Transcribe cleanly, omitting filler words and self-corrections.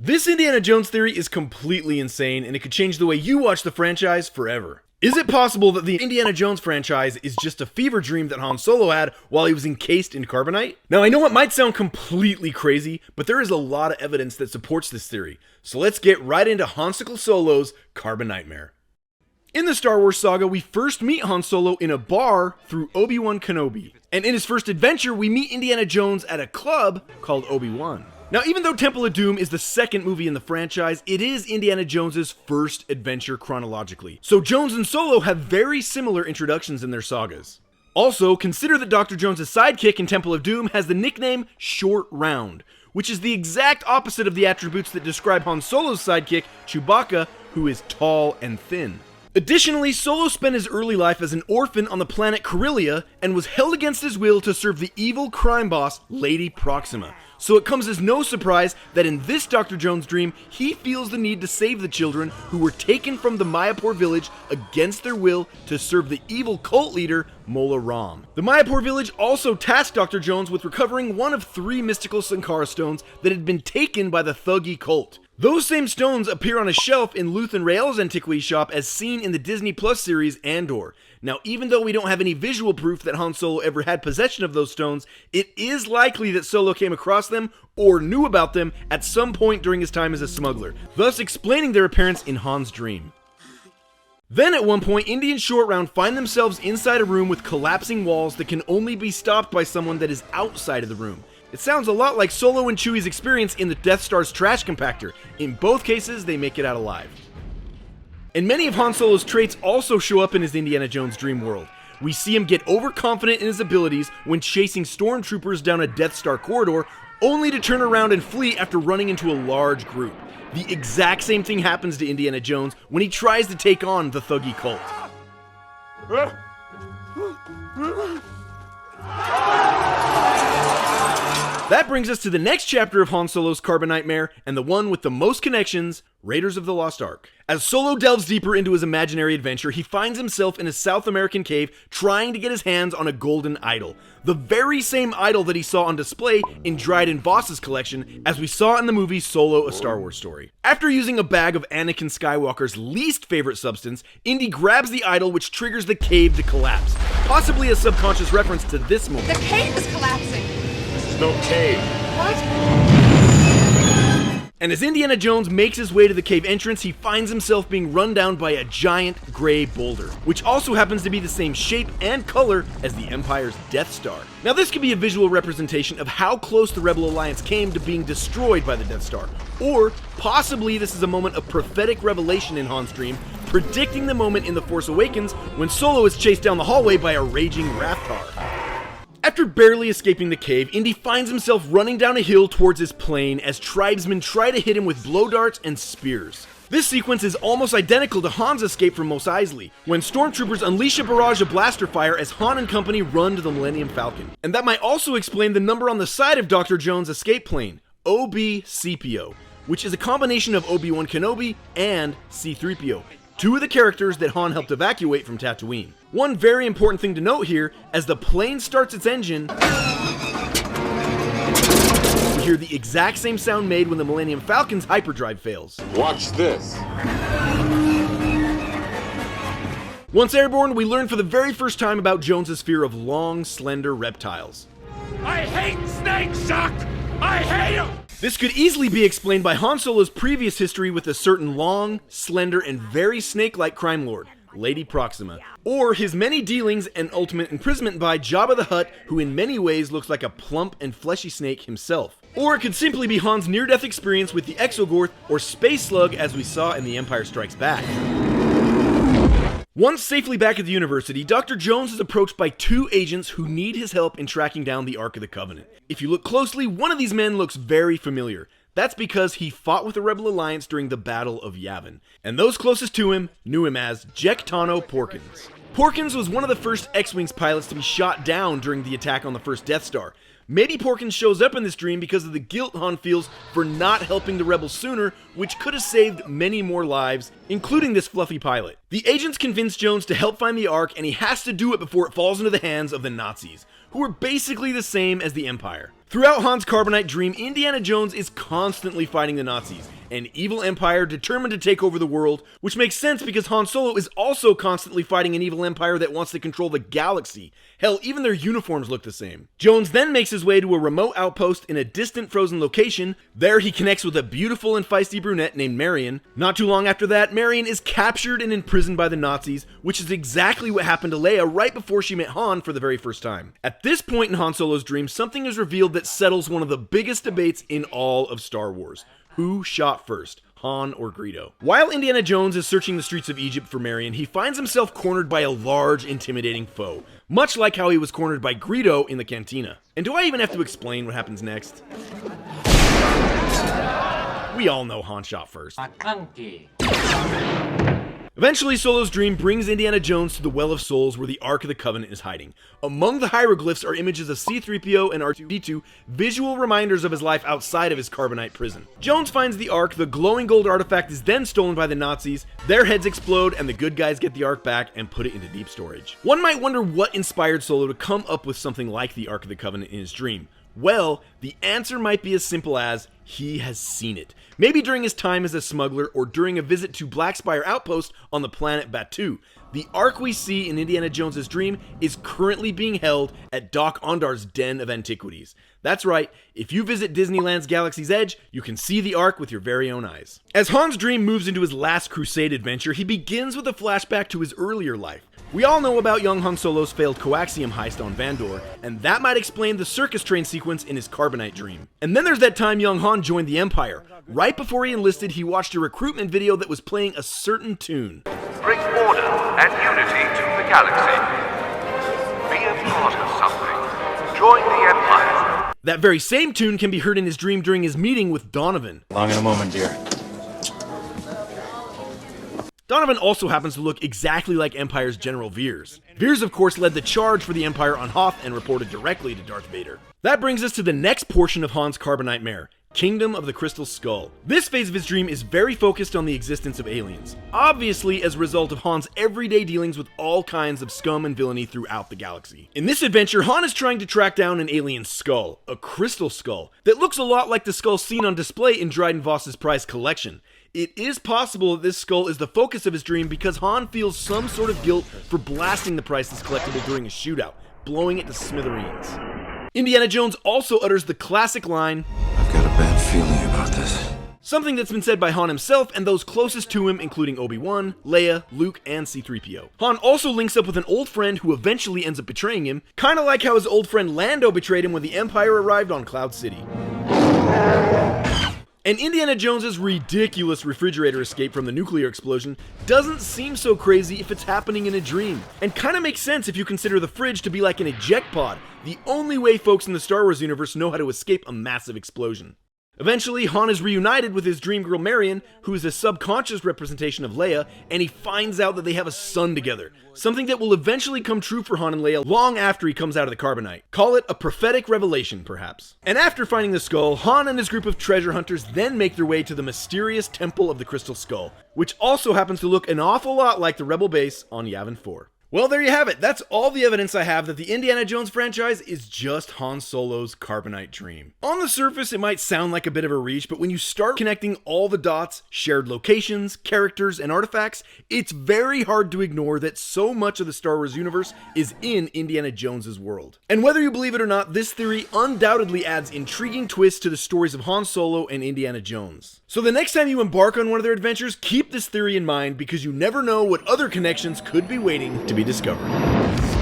This Indiana Jones theory is completely insane, and it could change the way you watch the franchise forever. Is it possible that the Indiana Jones franchise is just a fever dream that Han Solo had while he was encased in carbonite? Now, I know it might sound completely crazy, but there is a lot of evidence that supports this theory. So let's get right into Hansicle Solo's Carbonitemaire. In the Star Wars saga, we first meet Han Solo in a bar through Obi-Wan Kenobi. And in his first adventure, we meet Indiana Jones at a club called Obi-Wan. Now, even though Temple of Doom is the second movie in the franchise, it is Indiana Jones' first adventure chronologically. So Jones and Solo have very similar introductions in their sagas. Also, consider that Dr. Jones' sidekick in Temple of Doom has the nickname Short Round, which is the exact opposite of the attributes that describe Han Solo's sidekick, Chewbacca, who is tall and thin. Additionally, Solo spent his early life as an orphan on the planet Corellia and was held against his will to serve the evil crime boss, Lady Proxima. So it comes as no surprise that in this Dr. Jones dream, he feels the need to save the children who were taken from the Mayapur village against their will to serve the evil cult leader, Mola Ram. The Mayapur village also tasked Dr. Jones with recovering one of 3 mystical Sankara stones that had been taken by the Thuggee cult. Those same stones appear on a shelf in Luthen Rael's antiquity shop as seen in the Disney Plus series Andor. Now, even though we don't have any visual proof that Han Solo ever had possession of those stones, it is likely that Solo came across them or knew about them at some point during his time as a smuggler, thus explaining their appearance in Han's dream. Then at one point, Indy and Short Round find themselves inside a room with collapsing walls that can only be stopped by someone that is outside of the room. It sounds a lot like Solo and Chewie's experience in the Death Star's trash compactor. In both cases, they make it out alive. And many of Han Solo's traits also show up in his Indiana Jones dream world. We see him get overconfident in his abilities when chasing stormtroopers down a Death Star corridor, only to turn around and flee after running into a large group. The exact same thing happens to Indiana Jones when he tries to take on the Thuggee cult. That brings us to the next chapter of Han Solo's Carbonitemaire, and the one with the most connections, Raiders of the Lost Ark. As Solo delves deeper into his imaginary adventure, he finds himself in a South American cave trying to get his hands on a golden idol. The very same idol that he saw on display in Dryden Voss's collection, as we saw in the movie Solo: A Star Wars Story. After using a bag of Anakin Skywalker's least favorite substance, Indy grabs the idol, which triggers the cave to collapse. Possibly a subconscious reference to this moment. The cave is collapsing! No cave. What? And as Indiana Jones makes his way to the cave entrance, he finds himself being run down by a giant gray boulder, which also happens to be the same shape and color as the Empire's Death Star. Now this could be a visual representation of how close the Rebel Alliance came to being destroyed by the Death Star, or possibly this is a moment of prophetic revelation in Han's dream, predicting the moment in The Force Awakens when Solo is chased down the hallway by a raging Rathtar. After barely escaping the cave, Indy finds himself running down a hill towards his plane as tribesmen try to hit him with blow darts and spears. This sequence is almost identical to Han's escape from Mos Eisley, when stormtroopers unleash a barrage of blaster fire as Han and company run to the Millennium Falcon. And that might also explain the number on the side of Dr. Jones' escape plane, OB-CPO, which is a combination of Obi-Wan Kenobi and C-3PO, 2 of the characters that Han helped evacuate from Tatooine. One very important thing to note here, as the plane starts its engine, we hear the exact same sound made when the Millennium Falcon's hyperdrive fails. Watch this. Once airborne, we learn for the very first time about Jones's fear of long, slender reptiles. I hate snakes, Chuck! I hate them! This could easily be explained by Han Solo's previous history with a certain long, slender, and very snake-like crime lord, Lady Proxima, or his many dealings and ultimate imprisonment by Jabba the Hutt, who in many ways looks like a plump and fleshy snake himself. Or it could simply be Han's near-death experience with the Exogorth or Space Slug as we saw in The Empire Strikes Back. Once safely back at the university, Dr. Jones is approached by 2 agents who need his help in tracking down the Ark of the Covenant. If you look closely, one of these men looks very familiar. That's because he fought with the Rebel Alliance during the Battle of Yavin. And those closest to him knew him as Jek-Tano Porkins. Porkins was one of the first X-Wings pilots to be shot down during the attack on the first Death Star. Maybe Porkins shows up in this dream because of the guilt Han feels for not helping the rebels sooner, which could have saved many more lives, including this fluffy pilot. The agents convince Jones to help find the Ark, and he has to do it before it falls into the hands of the Nazis, who are basically the same as the Empire. Throughout Han's Carbonite dream, Indiana Jones is constantly fighting the Nazis, an evil empire determined to take over the world, which makes sense because Han Solo is also constantly fighting an evil empire that wants to control the galaxy. Hell, even their uniforms look the same. Jones then makes his way to a remote outpost in a distant frozen location. There he connects with a beautiful and feisty brunette named Marion. Not too long after that, Marion is captured and imprisoned by the Nazis, which is exactly what happened to Leia right before she met Han for the very first time. At this point in Han Solo's dream, something is revealed that settles one of the biggest debates in all of Star Wars. Who shot first, Han or Greedo? While Indiana Jones is searching the streets of Egypt for Marion, he finds himself cornered by a large, intimidating foe, much like how he was cornered by Greedo in the cantina. And do I even have to explain what happens next? We all know Han shot first. Eventually, Solo's dream brings Indiana Jones to the Well of Souls where the Ark of the Covenant is hiding. Among the hieroglyphs are images of C-3PO and R2-D2, visual reminders of his life outside of his Carbonite prison. Jones finds the Ark, the glowing gold artifact is then stolen by the Nazis, their heads explode, and the good guys get the Ark back and put it into deep storage. One might wonder what inspired Solo to come up with something like the Ark of the Covenant in his dream. Well, the answer might be as simple as he has seen it. Maybe during his time as a smuggler or during a visit to Black Spire Outpost on the planet Batuu. The Ark we see in Indiana Jones' dream is currently being held at Doc Ondar's Den of Antiquities. That's right, if you visit Disneyland's Galaxy's Edge, you can see the Ark with your very own eyes. As Han's dream moves into his last crusade adventure, he begins with a flashback to his earlier life. We all know about young Han Solo's failed coaxium heist on Vandor, and that might explain the circus train sequence in his Carbonite dream. And then there's that time young Han joined the Empire. Right before he enlisted, he watched a recruitment video that was playing a certain tune. Bring order and unity to the galaxy. Be a part of something. Join the Empire. That very same tune can be heard in his dream during his meeting with Donovan. Long in a moment, dear. Donovan also happens to look exactly like Empire's General Veers. Veers, of course, led the charge for the Empire on Hoth and reported directly to Darth Vader. That brings us to the next portion of Han's Carbonite Mare, Kingdom of the Crystal Skull. This phase of his dream is very focused on the existence of aliens, obviously as a result of Han's everyday dealings with all kinds of scum and villainy throughout the galaxy. In this adventure, Han is trying to track down an alien skull, a crystal skull, that looks a lot like the skull seen on display in Dryden Voss's prize collection. It is possible that this skull is the focus of his dream because Han feels some sort of guilt for blasting the priceless collectible during a shootout, blowing it to smithereens. Indiana Jones also utters the classic line, I've got a bad feeling about this. Something that's been said by Han himself and those closest to him, including Obi-Wan, Leia, Luke, and C-3PO. Han also links up with an old friend who eventually ends up betraying him, kinda like how his old friend Lando betrayed him when the Empire arrived on Cloud City. And Indiana Jones's ridiculous refrigerator escape from the nuclear explosion doesn't seem so crazy if it's happening in a dream, and kinda makes sense if you consider the fridge to be like an eject pod, the only way folks in the Star Wars universe know how to escape a massive explosion. Eventually, Han is reunited with his dream girl Marion, who is a subconscious representation of Leia, and he finds out that they have a son together. Something that will eventually come true for Han and Leia long after he comes out of the Carbonite. Call it a prophetic revelation, perhaps. And after finding the skull, Han and his group of treasure hunters then make their way to the mysterious Temple of the Crystal Skull, which also happens to look an awful lot like the Rebel base on Yavin 4. Well, there you have it. That's all the evidence I have that the Indiana Jones franchise is just Han Solo's Carbonite dream. On the surface, it might sound like a bit of a reach, but when you start connecting all the dots, shared locations, characters, and artifacts, it's very hard to ignore that so much of the Star Wars universe is in Indiana Jones's world. And whether you believe it or not, this theory undoubtedly adds intriguing twists to the stories of Han Solo and Indiana Jones. So the next time you embark on one of their adventures, keep this theory in mind because you never know what other connections could be waiting to be discovered.